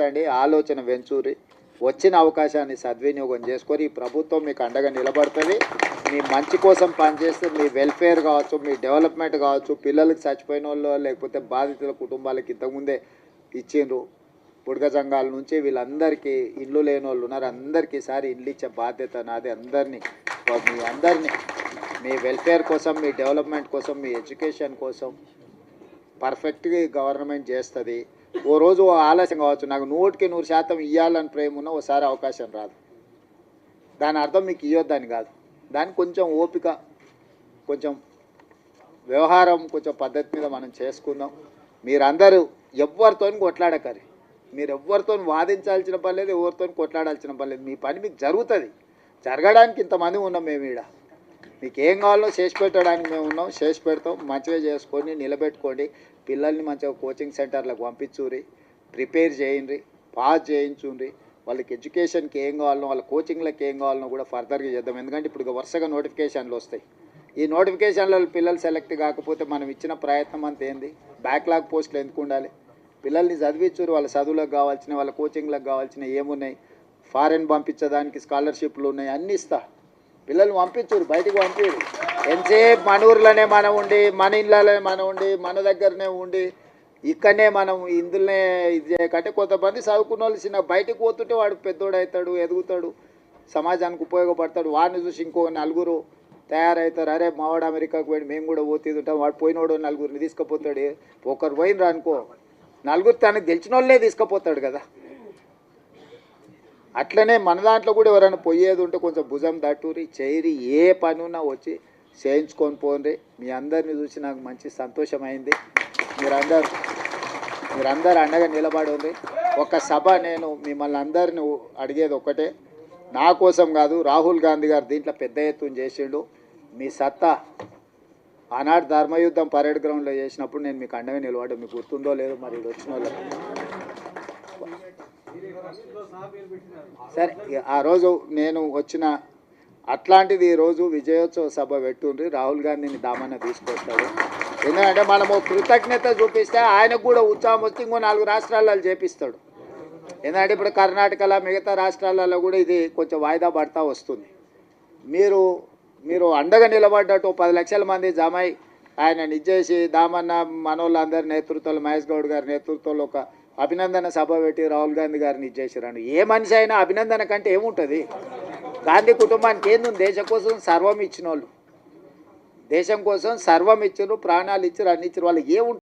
ఆలోచించండి, ఆలోచన వెంచూరి వచ్చిన అవకాశాన్ని సద్వినియోగం చేసుకొని ఈ ప్రభుత్వం మీకు అండగా నిలబడుతుంది. మీ మంచి కోసం పనిచేస్తే మీ వెల్ఫేర్ కావచ్చు, మీ డెవలప్మెంట్ కావచ్చు, పిల్లలకి చచ్చిపోయిన వాళ్ళు లేకపోతే బాధితుల కుటుంబాలకి ఇంతకుముందే ఇచ్చిండ్రు. బుడగ సంఘాల నుంచి వీళ్ళందరికీ ఇల్లు లేని వాళ్ళు ఉన్నారు. అందరికీ ఈసారి ఇల్లు ఇచ్చే బాధ్యత నాది. మీ అందరినీ మీ వెల్ఫేర్ కోసం, మీ డెవలప్మెంట్ కోసం, మీ ఎడ్యుకేషన్ కోసం పర్ఫెక్ట్గా గవర్నమెంట్ చేస్తుంది. ఓ రోజు ఆలస్యం కావచ్చు, నాకు 100% ఇవ్వాలని ప్రేమ ఉన్న ఓసారి అవకాశం రాదు. దాని అర్థం మీకు ఇవ్వద్దని కాదు. దానికి కొంచెం ఓపిక, కొంచెం వ్యవహారం, కొంచెం పద్ధతి మీద మనం చేసుకుందాం. మీరందరూ ఎవరితో కొట్లాడకరి, మీరు ఎవరితో వాదించాల్సిన పని లేదు, ఎవరితో కొట్లాడాల్సిన పని లేదు. మీ పని మీకు జరుగుతుంది. జరగడానికి ఇంతమంది ఉన్నాం మేము ఈడ. మీకు ఏం కావాలో చేసి పెట్టడానికి మేము ఉన్నాం, చేసి పెడతాం. మంచిగా చేసుకొని నిలబెట్టుకోండి. పిల్లల్ని మంచిగా కోచింగ్ సెంటర్లకు పంపించుర్రి, ప్రిపేర్ చేయండి, పాస్ చేయించుండ్రి. వాళ్ళకి ఎడ్యుకేషన్కి ఏం కావాలనో, వాళ్ళ కోచింగ్లకు ఏం కావాలనో కూడా ఫర్దర్గా చేద్దాం. ఎందుకంటే ఇప్పుడు వరుసగా నోటిఫికేషన్లు వస్తాయి. ఈ నోటిఫికేషన్లలో పిల్లలు సెలెక్ట్ కాకపోతే మనం ఇచ్చిన ప్రయత్నం అంత ఏంది? బ్యాక్లాగ్ పోస్టులు ఎందుకు ఉండాలి? పిల్లల్ని చదివించురు, వాళ్ళ చదువులకు కావాల్సిన, వాళ్ళ కోచింగ్లకు కావాల్సిన ఏమున్నాయి, ఫారెన్ పంపించడానికి స్కాలర్షిప్లు ఉన్నాయి, అన్నీ ఇస్తా. పిల్లల్ని పంపించురు, బయటికి పంపించరు. ఎంతసేపు మన ఊర్లోనే మనం ఉండి, మన ఇళ్ళలోనే మనం ఉండి, మన దగ్గరనే ఉండి, ఇక్కడనే మనం ఇందులోనే ఇది చేయకంటే కొంతమంది చదువుకున్న వాళ్ళు చిన్న బయటకు పోతుంటే వాడు పెద్దోడు అవుతాడు, ఎదుగుతాడు, సమాజానికి ఉపయోగపడతాడు. వాడిని చూసి ఇంకో నలుగురు తయారవుతారు. అరే మావాడు అమెరికాకు పోయి మేము కూడా పోతుంటాం, వాడు పోయినోడు నలుగురిని తీసుకుపోతాడు. ఒకరు పోయినరు అనుకో, నలుగురు తనకు తెలిసిన వాళ్ళే తీసుకుపోతాడు కదా. అట్లనే మన దాంట్లో కూడా ఎవరైనా పోయేది ఉంటే కొంచెం భుజం దట్టూరి చేయరి, ఏ పని ఉన్నా వచ్చి చేయించుకొని పోండి. మీ అందరిని చూసి నాకు మంచి సంతోషమైంది. మీరందరూ అండగా నిలబడి ఉంది. ఒక సభ నేను మిమ్మల్ని అందరిని అడిగేది ఒక్కటే, నా కోసం కాదు, రాహుల్ గాంధీ గారు దీంట్లో పెద్ద ఎత్తున చేసిండు. మీ సత్తా ఆనాడు ధర్మయుద్ధం పరేడ్ గ్రౌండ్లో చేసినప్పుడు నేను మీకు అండగా నిలబడ్డా. మీకు గుర్తుందో లేదో మరి ఇది వచ్చిన వాళ్ళు. సరే, ఆ రోజు నేను వచ్చిన అట్లాంటిది ఈరోజు విజయోత్సవ సభ పెట్టుండ్రి. రాహుల్ గాంధీని దామన్న తీసుకొస్తాడు. ఎందుకంటే మనము కృతజ్ఞత చూపిస్తే ఆయనకు కూడా ఉత్సాహం వచ్చి ఇంకో 4 రాష్ట్రాలలో చేపిస్తాడు. ఎందుకంటే ఇప్పుడు కర్ణాటకలో, మిగతా రాష్ట్రాలలో కూడా ఇది కొంచెం వాయిదా పడతా వస్తుంది. మీరు అండగా నిలబడ్డట్టు 10 లక్షల మంది జమై ఆయన నిజేసి దామన్న మనోళ్ళందరి నేతృత్వంలో, మహేష్ గౌడ్ గారి నేతృత్వంలో ఒక అభినందన సభ పెట్టి రాహుల్ గాంధీ గారిని ఇచ్చేసారండి. ఏ మనిషి అయినా అభినందన కంటే ఏముంటుంది? గాంధీ కుటుంబానికి ఏంది? దేశం కోసం సర్వం ఇచ్చిన వాళ్ళు, దేశం కోసం సర్వం ఇచ్చారు, ప్రాణాలు ఇచ్చారు, అన్ని ఇచ్చారు. వాళ్ళు ఏముంటుంది?